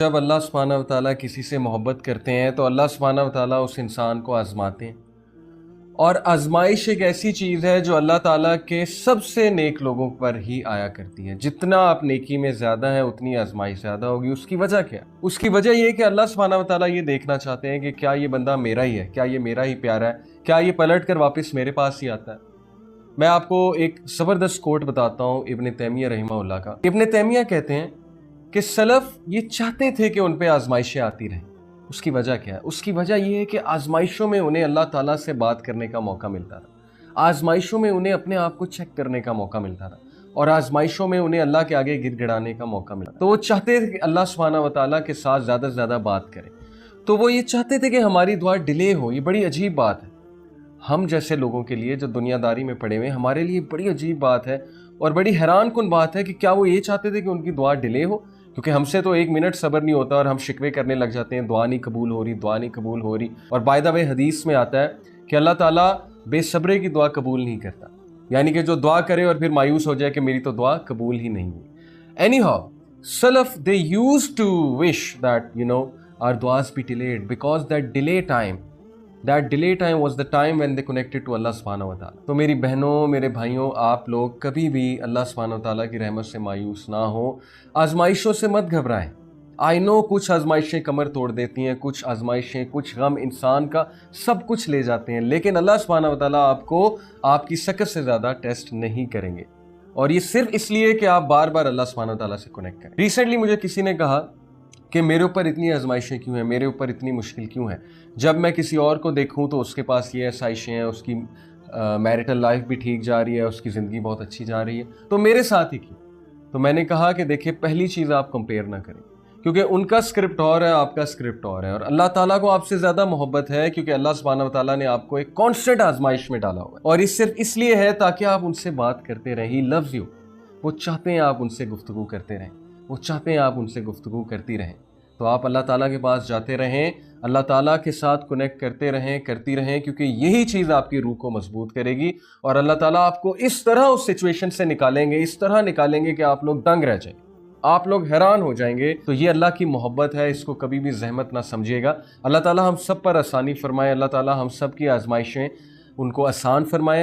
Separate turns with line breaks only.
जब अल्लाह सुब्हानहू व तआला किसी से मोहब्बत करते हैं तो अल्लाह सुब्हानहू व तआला उस इंसान को आजमाते हैं। और आजमाइश एक ऐसी चीज़ है जो अल्लाह ताला के सबसे नेक लोगों पर ही आया करती है। जितना आप नेकी में ज़्यादा है उतनी आजमाइश ज़्यादा होगी। उसकी वजह क्या? उसकी वजह ये है कि अल्लाह सुब्हानहू व तआला ये देखना चाहते हैं कि क्या ये बंदा मेरा ही है, क्या ये मेरा ही प्यारा है, क्या ये पलट कर वापस मेरे पास ही आता है। मैं आपको एक ज़बरदस्त कोट बताता हूँ इब्न तैमिया रहमहुल्लाह का। इब्न तैमिया कहते हैं कि सलफ ये चाहते थे कि उन पे आजमाइशें आती रहें। उसकी वजह क्या है? उसकी वजह यह है कि आजमाइशों में उन्हें अल्लाह ताला से बात करने का मौका मिलता था। आजमाइशों में उन्हें अपने आप को चेक करने का मौका मिलता था और आजमाइशों में उन्हें अल्लाह के आगे गिड़गिड़ाने का मौका मिला। तो वो चाहते थे कि अल्लाह सुब्हानहू व तआला के साथ ज़्यादा से ज़्यादा बात करें। तो वो ये चाहते थे कि हमारी दुआ डिले हो। ये बड़ी अजीब बात है हम जैसे लोगों के लिए जो दुनियादारी में पड़े हुए हैं, हमारे लिए बड़ी अजीब बात है और बड़ी हैरान कुन बात है कि क्या वो ये चाहते थे कि उनकी दुआ डिले हो। क्योंकि हमसे तो एक मिनट सब्र नहीं होता और हम शिकवे करने लग जाते हैं, दुआ नहीं कबूल हो रही, दुआ नहीं कबूल हो रही। और बाय द वे हदीस में आता है कि अल्लाह ताला बेसब्रे की दुआ कबूल नहीं करता, यानी कि जो दुआ करे और फिर मायूस हो जाए कि मेरी तो दुआ कबूल ही नहीं हुई। एनी हाउ सलफ they used to wish that our दुआस be delayed because that delay time was the time when they connected to Allah subhanahu wa ta'ala। तो मेरी बहनों, मेरे भाइयों, आप लोग कभी भी अल्लाह सुब्हानहू व तआला की रहमत से मायूस ना हो। आजमाइशों से मत घबराएं। आई नो कुछ आजमाइशें कमर तोड़ देती हैं, कुछ आजमाइशें, कुछ गम इंसान का सब कुछ ले जाते हैं, लेकिन अल्लाह सुब्हानहू व तआला आपको आपकी सकत से ज़्यादा टेस्ट नहीं करेंगे। और ये सिर्फ इसलिए कि आप बार बार अल्लाह सुब्हानहू व तआला से कनेक्ट करें। रिसेंटली मुझे किसी ने कहा कि मेरे ऊपर इतनी आजमाइशें क्यों हैं, मेरे ऊपर इतनी मुश्किल क्यों है। जब मैं किसी और को देखूं तो उसके पास ये आसाइशें हैं, उसकी मैरिटल लाइफ भी ठीक जा रही है, उसकी ज़िंदगी बहुत अच्छी जा रही है, तो मेरे साथ ही क्यों। तो मैंने कहा कि देखिए, पहली चीज़ आप कंपेयर ना करें, क्योंकि उनका स्क्रिप्ट और है, आपका स्क्रिप्ट और है। और अल्लाह ताला को आपसे ज़्यादा मोहब्बत है क्योंकि अल्लाह सुब्हानहू व तआला ने आपको एक कॉन्स्टेंट आजमाइश में डाला हुआ है। और ये सिर्फ इसलिए है ताकि आप उनसे बात करते रहें। He loves you. वो चाहते हैं आप उनसे गुफ्तगू करते रहें, वो चाहते हैं आप उनसे गुफ्तगू करती रहें। तो आप अल्लाह ताला के पास जाते रहें, अल्लाह ताला के साथ कनेक्ट करते रहें, करती रहें, क्योंकि यही चीज़ आपकी रूह को मजबूत करेगी। और अल्लाह ताला आपको इस तरह उस सिचुएशन से निकालेंगे, इस तरह निकालेंगे कि आप लोग दंग रह जाएंगे, आप लोग हैरान हो जाएंगे। तो ये अल्लाह की मोहब्बत है, इसको कभी भी जहमत ना समझिएगा। अल्लाह ताला हम सब पर आसानी फरमाए, अल्लाह ताला हम सब की आजमाइशें उनको आसान फरमाए।